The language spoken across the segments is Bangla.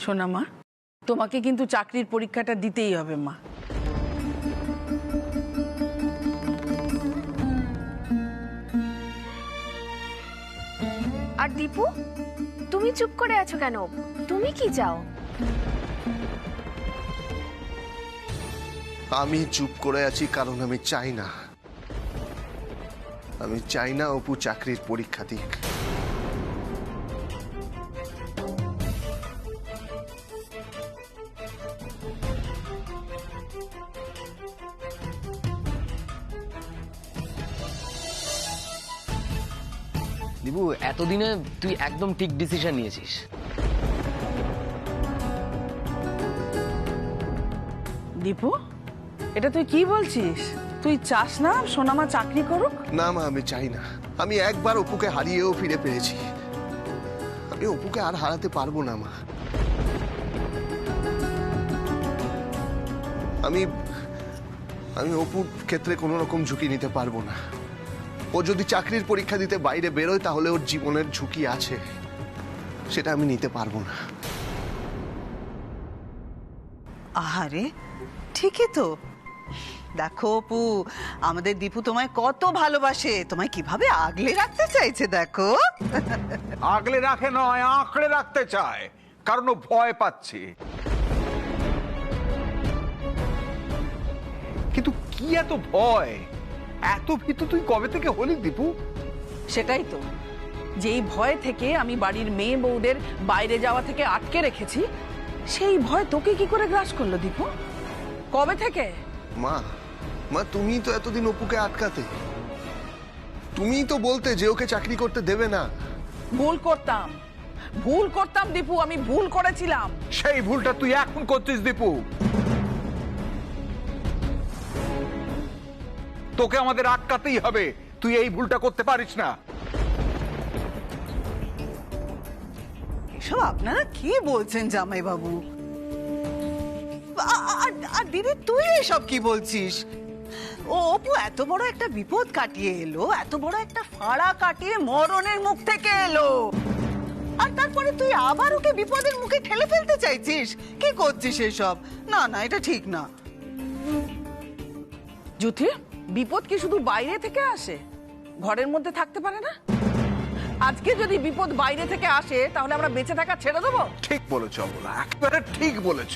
শোনা মা, তোমাকে কিন্তু চাকরির পরীক্ষাটা দিতেই হবে মা। আর দীপু, তুমি চুপ করে আছো কেন? তুমি কি চাও? আমি চুপ করে আছি কারণ আমি চাই না অপু চাকরির পরীক্ষা দিক। দীপু, এতদিনে তুই একদম ঠিক ডিসিশন নিয়েছিস। দীপু, এটা তুই কি বলছিস? তুই চাস না সোনামা চাকরি করুক? না মা, আমি চাই না। আমি একবার অপুকে হারিয়েও ফিরে পেয়েছি, আমি অপুকে আর হারাতে পারবো না মা। আমি অপুর ক্ষেত্রে কোনো রকম ঝুঁকি নিতে পারবো না। ও যদি চাকরির পরীক্ষা দিতে বাইরে বেরোয় তাহলে ওর জীবনের ঝুঁকি আছে, সেটা আমি নিতে পারবো না। আহারে, ঠিকই তো। দেখো অপু, আমাদের দীপু তোমায় কত ভালোবাসে, তোমায় কিভাবে আগলে রাখতে চাইছে দেখো। আগলে রাখে নয়, আঁকড়ে রাখতে চায়, কারণ ও ভয় পাচ্ছে। কিন্তু কি এত ভয়, এত ভীতু তুই কবে থেকে হলি দীপু? সেটাই তো, যেই ভয় থেকে আমি বাড়ির মেয়ে বউদের বাইরে যাওয়া থেকে আটকে রেখেছি, সেই ভয় তোকে কি করে গ্রাস করলো দীপু? কবে থেকে? মা, তুমি তো এতদিন অপুকে আটকাতে, তুমিই তো বলতে যে ওকে চাকরি করতে দেবে না। ভুল করতাম দীপু, আমি ভুল করেছিলাম। সেই ভুলটা তুই এখন করছিস দীপু। তোকে আমাদের আটকাতেই হবে, তুই এই ভুলটা করতে পারিস না। এসব আপনারা কি বলছেন জামাই বাবু? আর দিদি, তুই এসব কি বলছিস? ও অপু এত বড় একটা বিপদ কাটিয়ে এলো, এত বড় একটা ফাড়া কাটিয়ে মরণের মুখ থেকে এলো, আর তারপরে তুই আবার ওকে বিপদের মুখে ঠেলে ফেলতে চাইছিস? কি করছিস এসব? না না, এটা ঠিক না। জ্যোতি, বিপদ কি শুধু বাইরে থেকে আসে, ঘরের মধ্যে থাকতে পারে না? আজকে যদি বিপদ বাইরে থেকে আসে তাহলে আমরা বেঁচে থাকা ছেড়ে দেবো? ঠিক বলেছ অবলা, একেবারে ঠিক বলেছ।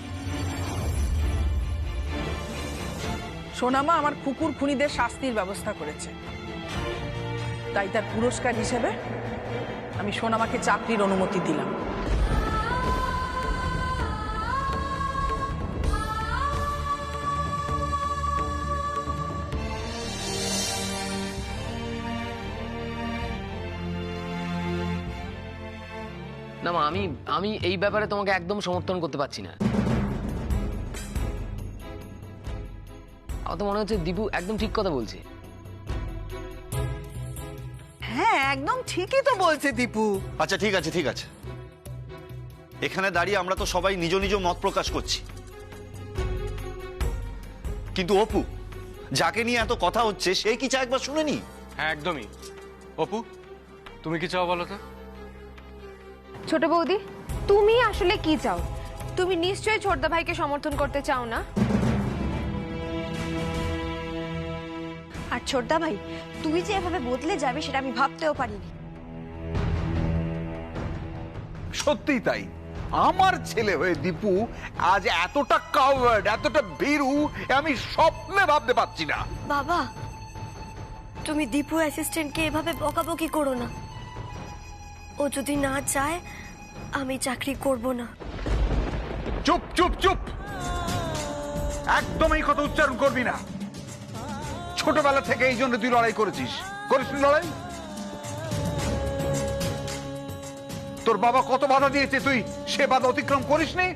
সোনামা আমার কুকুর খুনিদের শাস্তির ব্যবস্থা করেছে, তাই তার পুরস্কার হিসেবে আমি সোনামাকে চাকরির অনুমতি দিলাম। না মা, আমি এই ব্যাপারে তোমাকে একদম সমর্থন করতে পারছি না। আমার তো মনে হচ্ছে দীপু একদম ঠিক কথা বলছে। হ্যাঁ, একদম ঠিকই তো বলছে দীপু। আচ্ছা ঠিক আছে, এখানে দাঁড়িয়ে আমরা তো সবাই নিজ নিজ মত প্রকাশ করছি, কিন্তু অপু যাকে নিয়ে এত কথা হচ্ছে সে কি চা একবার শুনেনি? হ্যাঁ একদমই। অপু, তুমি কি চাও বলো তো? ছোট বৌদি, তুমি আসলে কি চাও? তুমি নিশ্চয়ই ছোটদা ভাইকে সমর্থন করতে চাও না? আর ছোটদা ভাই, তুই যে এভাবে বদলে যাবে সেটা আমি ভাবতেও পারিনি। সত্যিই তাই, আমার ছেলে হয়ে দীপু আজ এতটা কাওয়ার্ড, এতটা ভীরু আমি স্বপ্নে ভাবতে পারছি না। বাবা, তুমি দীপু অ্যাসিস্ট্যান্টকে এভাবে বকাবকি করো না। ও যদি না চায় আমি চাকরি করব না। চুপ চুপ চুপ, একদম এই কথা উচ্চারণ করবি না। ছোটবেলা থেকে এই জন্য তুই লড়াই করেছিস, করিসনি লড়াই? তোর বাবা কত বাধা দিয়েছে, তুই সে বাধা অতিক্রম করিসনি?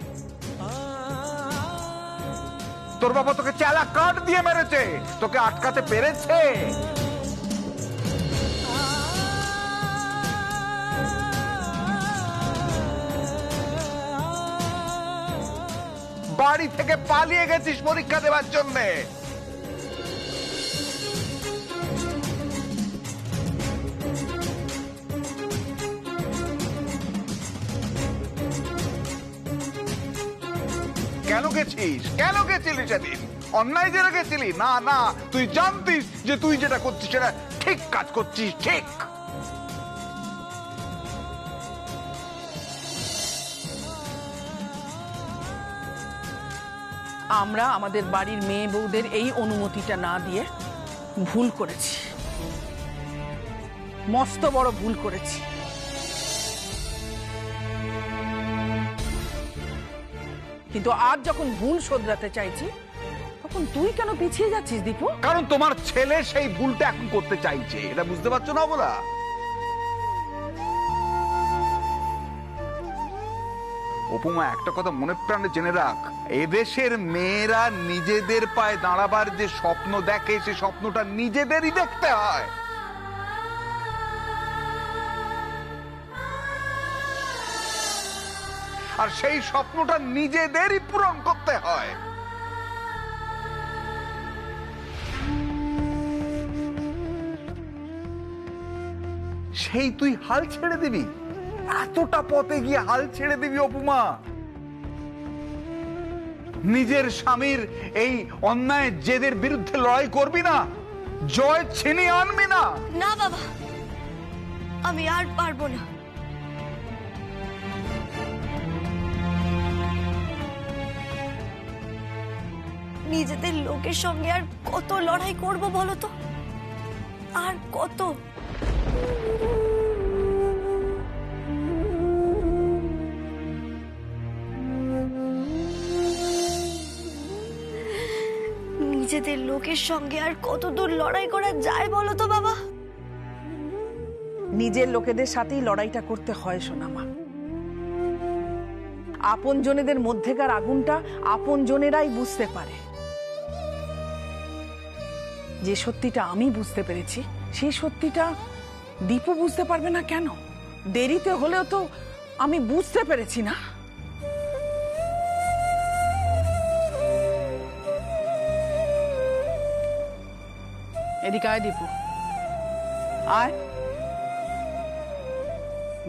তোর বাবা তোকে চালা কাঠ দিয়ে মেরেছে, তোকে আটকাতে পেরেছে? বাড়ি থেকে পালিয়ে গেছিস পরীক্ষা দেওয়ার জন্যে। কেন গেছিস? কেন গেছিলি সেদিন? অন্যায় জেনে গেছিলি? না না, তুই জানতিস যে তুই যেটা করছিস সেটা ঠিক কাজ করছিস, ঠিক। আমরা আমাদের বাড়ির মেয়ে বউদের এই অনুমতিটা না দিয়ে ভুল করেছি, মস্ত বড় ভুল করেছি। কিন্তু আজ যখন ভুল শোধরাতে চাইছি, তখন তুই কেন পিছিয়ে যাচ্ছিস দীপু? কারণ তোমার ছেলে সেই ভুলটা এখন করতে চাইছে, এটা বুঝতে পারছো না বলা? উপমা, একটা কথা মনে প্রাণে জেনে রাখ, এদেশের মেয়েরা নিজেদের পায়ে দাঁড়াবার যে স্বপ্ন দেখে, সে স্বপ্নটা নিজেদেরই দেখতে হয়। আর সেই স্বপ্নটা নিজেদেরই পূরণ করতে হয়। সেই তুই হাল ছেড়ে দিবি? এতটা পথে গিয়ে হাল ছেড়ে দিবি অপুমা? নিজের স্বামীর এই অন্যায় জেদের বিরুদ্ধে লড়াই করবি না? জয় ছিনিয়ে আনবি না? না বাবা, আমি আর পারবো না। নিজেদের লোকের সঙ্গে আর কত লড়াই করব বলো তো? আর কত? নিজেদের লোকের সঙ্গে আর কত দূর লড়াই করা যায় বলো তো বাবা? নিজের লোকেদের সাথেই লড়াইটা করতে হয় সোনামা। আপন জনেদের মধ্যেকার আগুনটা আপন জনেরাই বুঝতে পারে। যে সত্যিটা আমি বুঝতে পেরেছি, সেই সত্যিটা দীপু বুঝতে পারবে না কেন? দেরিতে হলেও তো আমি বুঝতে পেরেছি না? এদিকে আয় দীপু, আয়।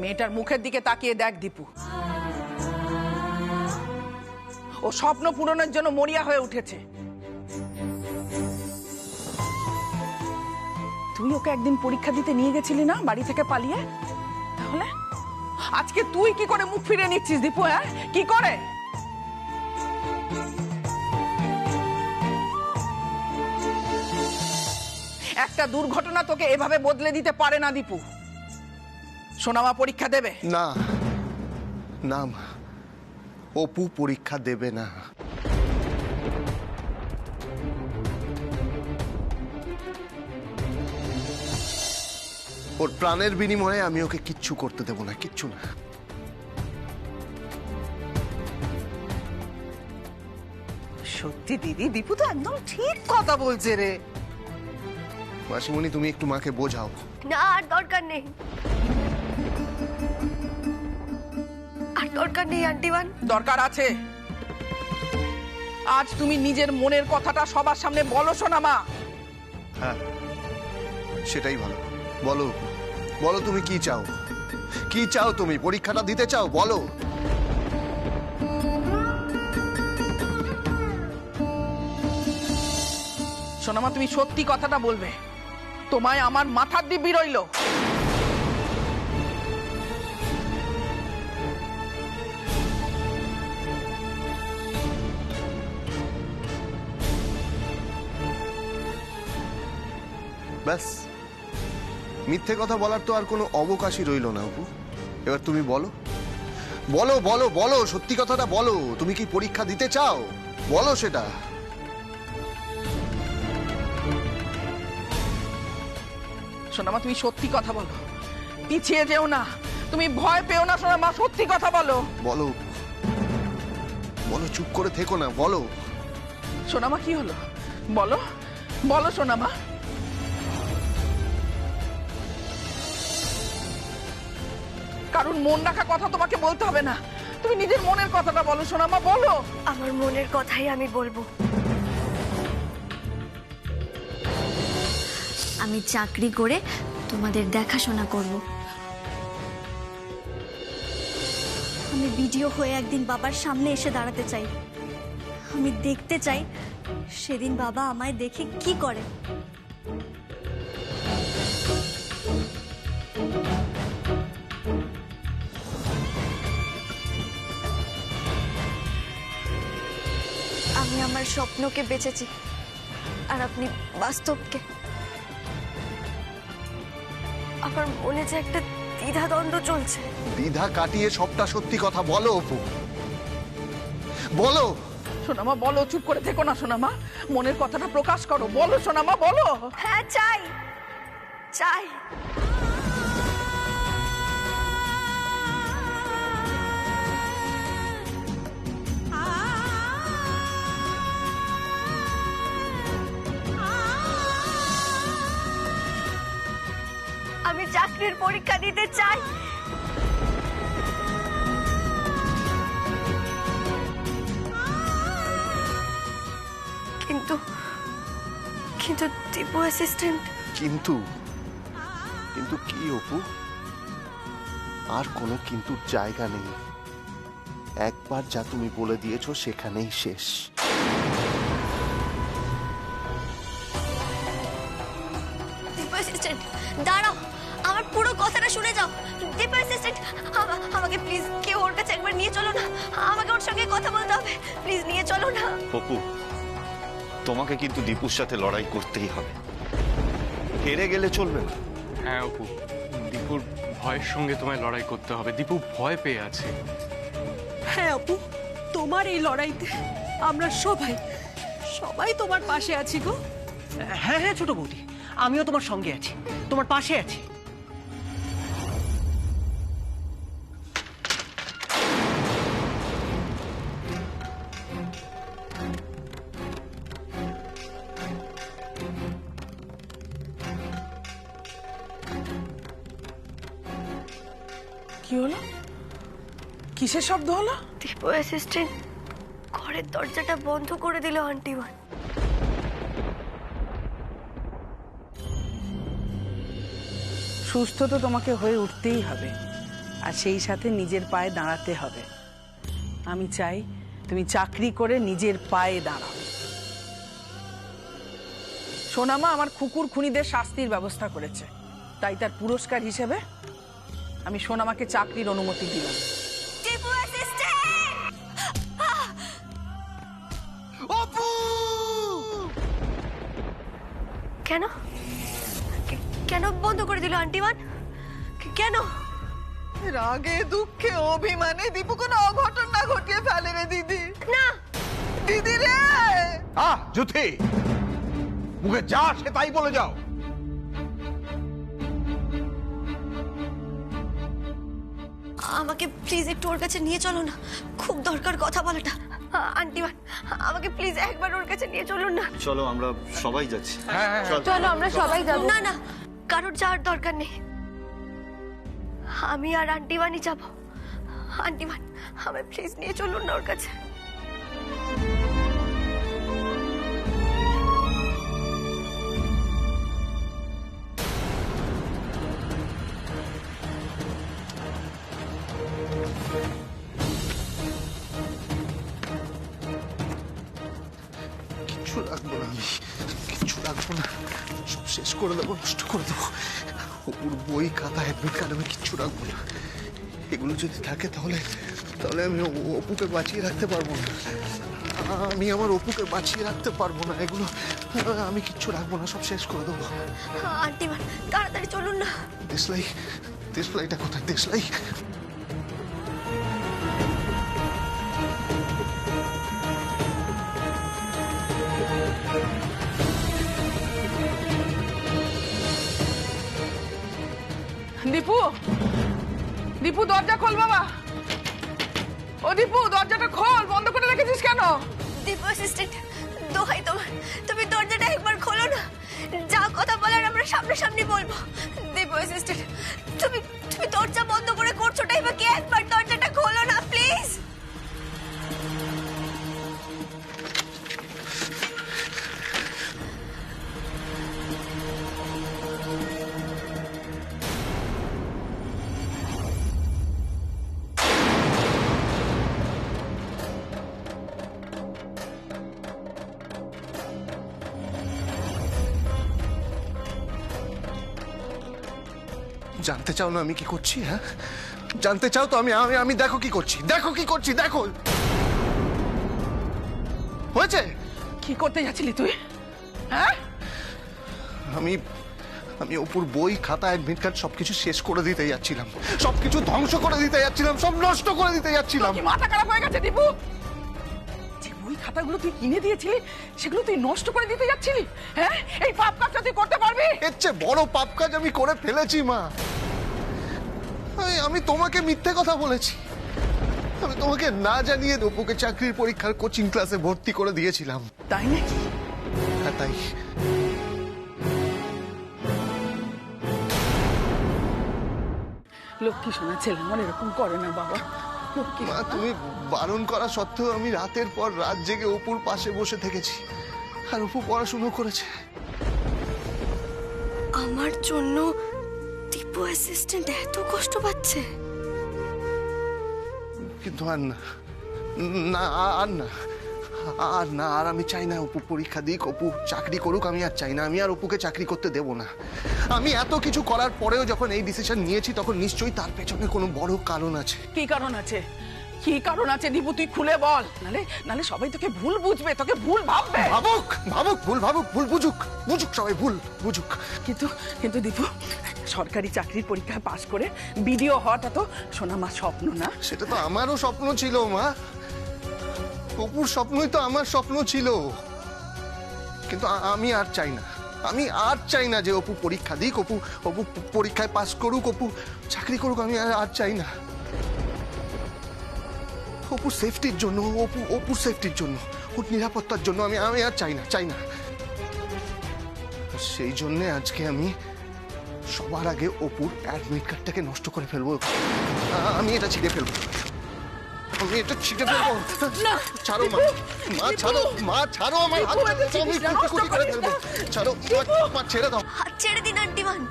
মেয়েটার মুখের দিকে তাকিয়ে দেখ দীপু, ও স্বপ্ন পূরণের জন্য মরিয়া হয়ে উঠেছে। তুই ওকে একদিন পরীক্ষা দিতে নিয়ে গেছিলি না বাড়ি থেকে পালিয়ে? তাহলে আজকে তুই কি করে মুখ ফিরিয়ে নিচ্ছিস দীপু? হ্যাঁ, কি করে? একটা দুর্ঘটনা তোকে এভাবে বদলে দিতে পারে না দীপু। সোনামা পরীক্ষা দেবে না না মা, অপু পরীক্ষা দেবে না। ওর প্রাণের বিনিময়ে আমি ওকে কিচ্ছু করতে দেব না, কিচ্ছু না। সত্যি দিদি, দীপু তো একদম ঠিক কথা বলছে রে। মাসিমণি, তুমি একটু মাকে বোঝাও। না, আর দরকার নেই, আর দরকার নেই আন্টিবান। দরকার আছে। আজ তুমি নিজের মনের কথাটা সবার সামনে বলো সোনামা। হ্যাঁ, সেটাই ভালো। বলো, বলো তুমি কি চাও? কি চাও তুমি? পরীক্ষাটা দিতে চাও? বলো। সোনামা, তুমি সত্যি কথাটা বলবে? তোমায় আমার মাথার দিব্যি রইল। ব্যাস, মিথ্যে কথা বলার তো আর কোনো অবকাশই রইল না অপু। এবার তুমি বলো, বলো বলো বলো, সত্যি কথাটা বলো। তুমি কি পরীক্ষা দিতে চাও? বলো সেটা। সোনামা, তুমি সত্যি কথা বলো, পিছিয়ে যেও না, তুমি ভয় পেও না সোনামা, সত্যি কথা বলো। বলো বলো, চুপ করে থেকো না, বলো। সোনামা, কি হলো? বলো বলো সোনামা। কারণ মন রাখা কথা তোমাকে বলতে হবে না, তুমি নিজের মনের কথাটা বলো সোনামা, বলো। আমার মনের কথাই আমি বলবো। আমি চাকরি করে তোমাদের দেখাশোনা করব। আমি ভিডিও হয়ে একদিন বাবার সামনে এসে দাঁড়াতে চাই। আমি দেখতে চাই সেদিন বাবা আমায় দেখে কি করে। আমি আমার স্বপ্নকে বেঁচেছি আর আপনি বাস্তবকে। আমার মনে যে একটা দ্বিধাদ্বন্দ্ব চলছে। দ্বিধা কাটিয়ে সবটা সত্যি কথা বলো অপু, বলো। সোনামা বলো, চুপ করে থেকো না সোনামা, মনের কথাটা প্রকাশ করো, বলো সোনামা বলো। হ্যাঁ চাই চাই। আমি চাকরির পরীক্ষা দিতে চাই। কিন্তু কিন্তু টিপু অ্যাসিস্ট্যান্ট। কিন্তু কিন্তু কি অপু? আর কোনো কিন্তু জায়গা নেই। একবার যা তুমি বলে দিয়েছো সেখানেই শেষ। টিপু অ্যাসিস্ট্যান্ট দাঁড়াও, আমার পুরো কথাটা শুনে যাও। টিপু অ্যাসিস্ট্যান্ট আমাকে প্লিজ কেউ ওর কাছে একবার নিয়ে চলো না, আমাকে ওর সঙ্গে কথা বলতে হবে, প্লিজ নিয়ে চলো না। অপু, তোমাকে কিন্তু দীপুর সাথে লড়াই করতেই হবে, হেরে গেলে চলবে না। হ্যাঁ অপু, দীপুর ভয়ের সঙ্গে তোমায় লড়াই করতে হবে। দীপু ভয় পেয়ে আছে। হ্যাঁ অপু, তোমার এই লড়াইতে আমরা সবাই সবাই তোমার পাশে আছি গো। হ্যাঁ হ্যাঁ ছোট বৌদি, আমিও তোমার সঙ্গে আছি, তোমার পাশে আছি। কি হলো? কিসের শব্দ হলো? টিপু অ্যাসিস্ট্যান্ট ঘরের দরজাটা বন্ধ করে দিল আন্টিমান। সুস্থ তো তোমাকে হয়ে উঠতেই হবে, আর সেই সাথে নিজের পায়ে দাঁড়াতে হবে। আমি চাই তুমি চাকরি করে নিজের পায়ে দাঁড়াও। সোনামা আমার কুকুর খুনিদের শাস্তির ব্যবস্থা করেছে, তাই তার পুরস্কার হিসেবে আমি সোনামাকে চাকরির অনুমতি দিলাম। টিপু অ্যাসিস্ট্যান্ট! কেন কেন বন্ধ করে দিল আন্টিমান? কেন? রাগে দুঃখে অভিমানে দীপু কোনো অঘটন না ঘটিয়ে ফেলে রে দিদি। না দিদি রে! জ্যোতি, মুখে যা সে তাই বলে যাও। আমাকে প্লিজ একটু ওর কাছে নিয়ে চলো না, খুব দরকার কথা বলাটা। আন্টিমান আমাকে প্লিজ একবার ওর কাছে নিয়ে চলুন না। চলো আমরা সবাই যাচ্ছি। চলো আমরা সবাই যাবো। না না, কারোর যাওয়ার দরকার নেই, আমি আর আন্টিমানই যাব। আন্টিমান আমায় প্লিজ নিয়ে চলুন না ওর কাছে। কিচ্ছু রাখবো না, আমি কিচ্ছু রাখবো না, সব শেষ করে দেবো, নষ্ট করে দেবো। অপুর বই খাতা অ্যাডমিট কার্ড আমি কিচ্ছু রাখবো না। এগুলো যদি থাকে তাহলে তাহলে আমি অপুকে বাঁচিয়ে রাখতে পারবো না। আমি আমার অপুকে বাঁচিয়ে রাখতে পারবো না। এগুলো আমি কিচ্ছু রাখবো না, সব শেষ করে দেবো। আন্টিমান তাড়াতাড়ি চলুন না। দেশলাই, দেশলাইটা কোথায়? দেশলাই দীপু, দীপু দরজা খোল বাবা। ও দীপু, দরজাটা খোল, বন্ধ করে রেখেছিস কেন? দীপু অ্যাসিস্ট্যান্ট দোহাই তোমার, তুমি দরজাটা একবার খোলো না, যা কথা বলার আমরা সামনাসামনি বলবো। দীপু অ্যাসিস্ট্যান্ট তুমি তুমি দরজা বন্ধ করে করছোটাই বা কি, একবার দরজাটা খোলো না প্লিজ। জানতে চাও না আমি কি করছি? হ্যাঁ, জানতে চাও তো? আমি আমি আমি দেখো কি করছি, দেখো কি করছি, দেখো। হয়েছে? কি করতে যাচ্ছিলি তুই? হ্যাঁ, আমি আমি অপুর বই, খাতা, অ্যাডমিট কার্ড সবকিছু শেষ করে দিতে যাচ্ছিলাম, সবকিছু ধ্বংস করে দিতে যাচ্ছিলাম, সব নষ্ট করে দিতে যাচ্ছিলাম। কি মাথা খারাপ হয়ে গেছে দীপু? যে বই খাতাগুলো তুই কিনে দিয়েছিলি সেগুলো তুই নষ্ট করে দিতে যাচ্ছিলি? হ্যাঁ, এই পাপ কাজটা তুই করতে পারবি? এর চেয়ে বড় পাপ কাজ আমি করে ফেলেছি মা। আমি তোমাকে মিথ্যে কথা বলেছি। আমি তোমাকে না জানিয়ে অপুকে চাকরির পরীক্ষার কোচিং ক্লাসে ভর্তি করে দিয়েছিলাম। তাই নাকি? হ্যাঁ, তাই। লক্ষ্মী শোনা ছেলে আমার এরকম করে না বাবা। লক্ষ্মী মা, তুমি বারণ করা সত্ত্বেও আমি রাতের পর রাত জেগে অপুর পাশে বসে থেকেছি, আর অপু পড়াশুনো করেছে। আমার জন্য দীপু অ্যাসিস্ট্যান্ট এত কষ্ট পাচ্ছে? কিন্তু আর না, না আর না, আর না, আর আমি চাই না অপু পরীক্ষা দিক, অপু চাকরি করুক। আমি আর চাই না, আমি আর অপুকে চাকরি করতে দেব না। আমি এত কিছু করার পরেও যখন এই ডিসিশন নিয়েছি তখন নিশ্চয়ই তার পেছনে কোনো বড় কারণ আছে। কি কারণ আছে? কি কারণ আছে দীপু, তুই খুলে বল, নালে নালে সবাই তোকে ভুল বুঝবে, তোকে ভুল ভাববে। ভাবুক, ভাবুক, ভুল ভাবুক, ভুল বুঝুক, বুঝুক, সবাই ভুল বুঝুক। কিন্তু কিন্তু দীপু, সরকারি চাকরির পরীক্ষায় পাশ করে বিডিও হওয়াটা তো শোনা মা স্বপ্ন না? সেটা তো আমারও স্বপ্ন ছিল মা, অপুর স্বপ্নই তো আমার স্বপ্ন ছিল। কিন্তু আমি আর চাই না, আমি আর চাই না যে অপু পরীক্ষা দিক, অপু অপু পরীক্ষায় পাস করুক, অপু চাকরি করুক। আমি আর চাই না। অপুর সেফটির জন্য, অপুর সেফটির জন্য, ওর নিরাপত্তার জন্য আমি আমি আর চাই না, চাই না। সেই জন্য আজকে আমি সবার আগে অপুর অ্যাডমিট কার্ডটাকে নষ্ট করে ফেলবো। আমি এটা ছিঁড়ে ফেলবো, আমি এটা ছিঁড়ে ফেলবো। ছাড়ো মা, মা ছাড়ো, মা ছাড়ো আমার হাতটা, আমি কুটি করে ফেলবো। ছাড়ো মা, ছেড়ে দাও। হাত ছেড়ে দিন আন্টিমান,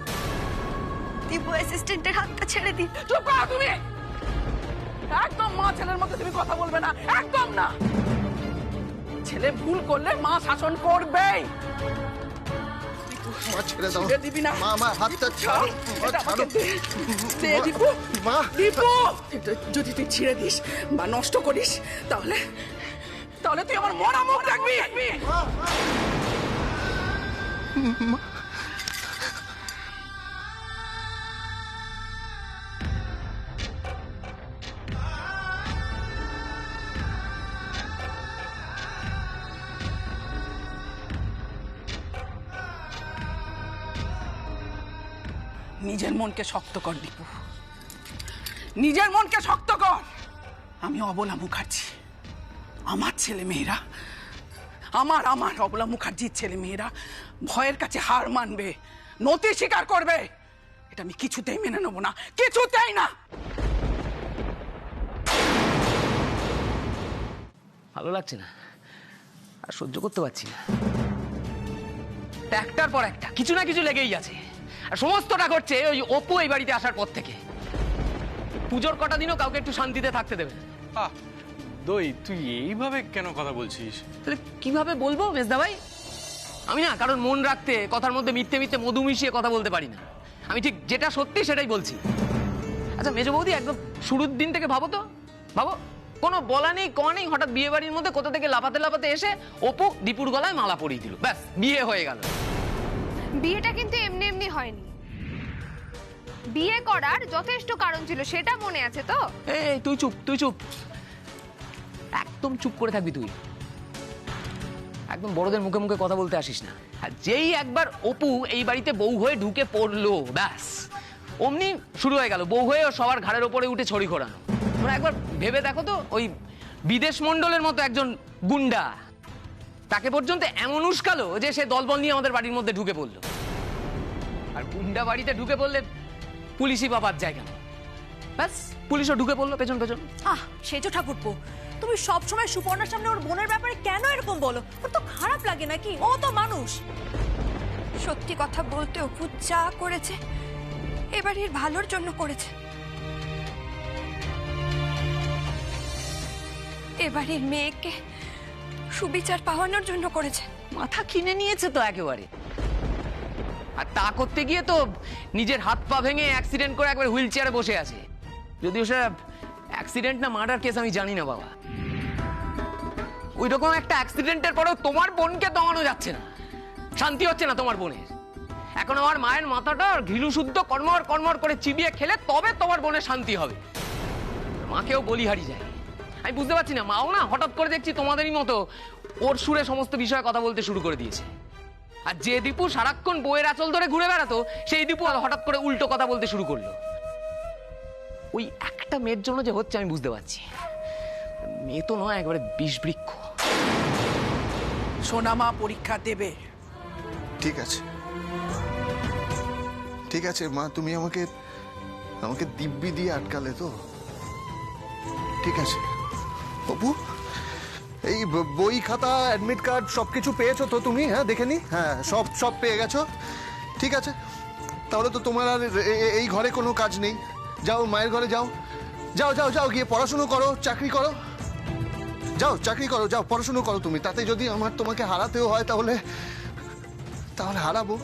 দীপু অ্যাসিস্ট্যান্টের হাতটা ছেড়ে দিন। চুপ করো তুমি, একদম মা ছেলের মধ্যে তুমি কথা বলবে না, একদম না। ছেলে ভুল করলে মা শাসন করবেই। মা ছেড়ে দাও, ছেড়ে দিবি না। মা, আমার হাতটা ছাড়ো, মা ছাড়ো। দে দীপু, মা, দীপু, যদি তুই ছিঁড়ে দিস বা নষ্ট করিস তাহলে তাহলে তুই আমার মরা মুখ দেখবি। নিজের মনকে শক্ত কর দীপু, নিজের মনকে শক্ত কর। আমি অবলা মুখার্জি, আমার ছেলে মেয়েরা, আমার আমার অবলা মুখার্জির ছেলে মেয়েরা ভয়ের কাছে হার মানবে, নতি স্বীকার করবে। এটা আমি কিছুতেই মেনে নেবো না, কিছুতেই না। ভালো লাগছে না, আর সহ্য করতে পারছি না। একটার পর একটা কিছু না কিছু লেগেই আছে, আর সমস্তটা ঘটছে ওই অপু এই বাড়িতে আসার পর থেকে। পুজোর কটা দিনও কাউকে একটু শান্তিতে থাকতে দেবে। দই, তুই এইভাবে কেন কথা বলছিস? তাহলে কিভাবে বলবো মেজদা ভাই? আমি না কারণ মন রাখতে কথার মধ্যে মিথ্যে মিথ্যে মধু মিশিয়ে কথা বলতে পারি না। আমি ঠিক যেটা সত্যি সেটাই বলছি। আচ্ছা মেজো বৌদি, একদম শুরুর দিন থেকে ভাবো তো, ভাবো কোনো বলা নেই ক নেই, হঠাৎ বিয়ে বাড়ির মধ্যে কোথা থেকে লাফাতে লাফাতে এসে অপু দীপুর গলায় মালা পরিয়ে দিল, ব্যাস বিয়ে হয়ে গেল। বিয়েটা কিন্তু এমনি এমনি হয়নি, বিয়ে করার যথেষ্ট কারণ ছিল, সেটা মনে আছে তো? এই তুই চুপ, তুই চুপ, একদম চুপ করে থাকবি তুই। একদম বড়দের মুখে মুখে কথা বলতে আসিস না। আর যেই একবার অপু এই বাড়িতে বউ হয়ে ঢুকে পড়লো, ব্যাস অমনি শুরু হয়ে গেল বউ হয়ে সবার ঘাড়ের ওপরে উঠে ছড়ি ঘোরানো। তোমরা একবার ভেবে দেখো তো, ওই বিদেশ মন্ডলের মতো একজন গুন্ডা, তাকে পর্যন্ত এমন উস্কালো যে সে দলবল নিয়ে আমাদের বাড়ির মধ্যে ঢুকে পড়লো। আর গুন্ডা বাড়িতে ঢুকে পড়লে পুলিশই পাবার জায়গা নেই, ব্যাস পুলিশও ঢুকে পড়লো পেছন পেছন। সেজো ঠাকুরপো, তুমি সব সময় সুপর্ণার সামনে ওর বোনের ব্যাপারে কেন এরকম বলো? ওর তো খারাপ লাগে নাকি? ও তো মানুষ। সত্যি কথা বলতে অপু যা করেছে এবারের ভালোর জন্য করেছে। এবারের মেয়েকে সুবিচার পাওয়ানোর জন্য করেছে। মাথা কিনে নিয়েছে তো একেবারে। আর তা করতে গিয়ে তো নিজের হাত পা ভেঙে অ্যাক্সিডেন্ট করে একবার হুইল চেয়ারে বসে আছে। যদিও সেটা অ্যাক্সিডেন্ট না মার্ডার কেস আমি জানি না বাবা। ওই রকম একটা অ্যাক্সিডেন্টের পরেও তোমার বোনকে দমানো যাচ্ছে না, শান্তি হচ্ছে না তোমার বোনের। এখন আমার মায়ের মাথাটা ঘিলু শুদ্ধ কর্মর কর্মর করে চিবিয়ে খেলে তবে তোমার বোনের শান্তি হবে। মাকেও বলি হারিয়ে যায়। আমি বুঝতে পারছি না, মাও না হঠাৎ করে দেখছি তোমাদেরই মতো ওর সুরে সমস্ত বিষয়ে কথা বলতে শুরু করে দিয়েছে। আর যে দীপু সারাক্ষণ বইয়ের আঁচল ধরে ঘুরে বেড়াতো, সেই দীপু হঠাৎ করে উল্টো কথা বলতে শুরু করলো। ওই একটা মেয়ের জন্য যে হচ্ছে আমি বুঝতে পারছি। মেয়ে তো নয়, একবারে বিষবৃক্ষ। সোনামা পরীক্ষা দেবে। ঠিক আছে, ঠিক আছে মা, তুমি আমাকে আমাকে দিব্যি দিয়ে আটকালে তো। ঠিক আছে অপু, এই বই খাতা অ্যাডমিট কার্ড সবকিছু পেয়েছো তো তুমি? হ্যাঁ দেখে নি, হ্যাঁ সব সব পেয়ে গেছো। ঠিক আছে, তাহলে তো তোমার আর এই ঘরে কোনো কাজ নেই। যাও মায়ের ঘরে যাও, যাও যাও যাও, গিয়ে পড়াশুনো করো, চাকরি করো। যাও চাকরি করো, যাও পড়াশুনো করো তুমি। তাতে যদি আমার তোমাকে হারাতেও হয় তাহলে তাহলে হারাবো।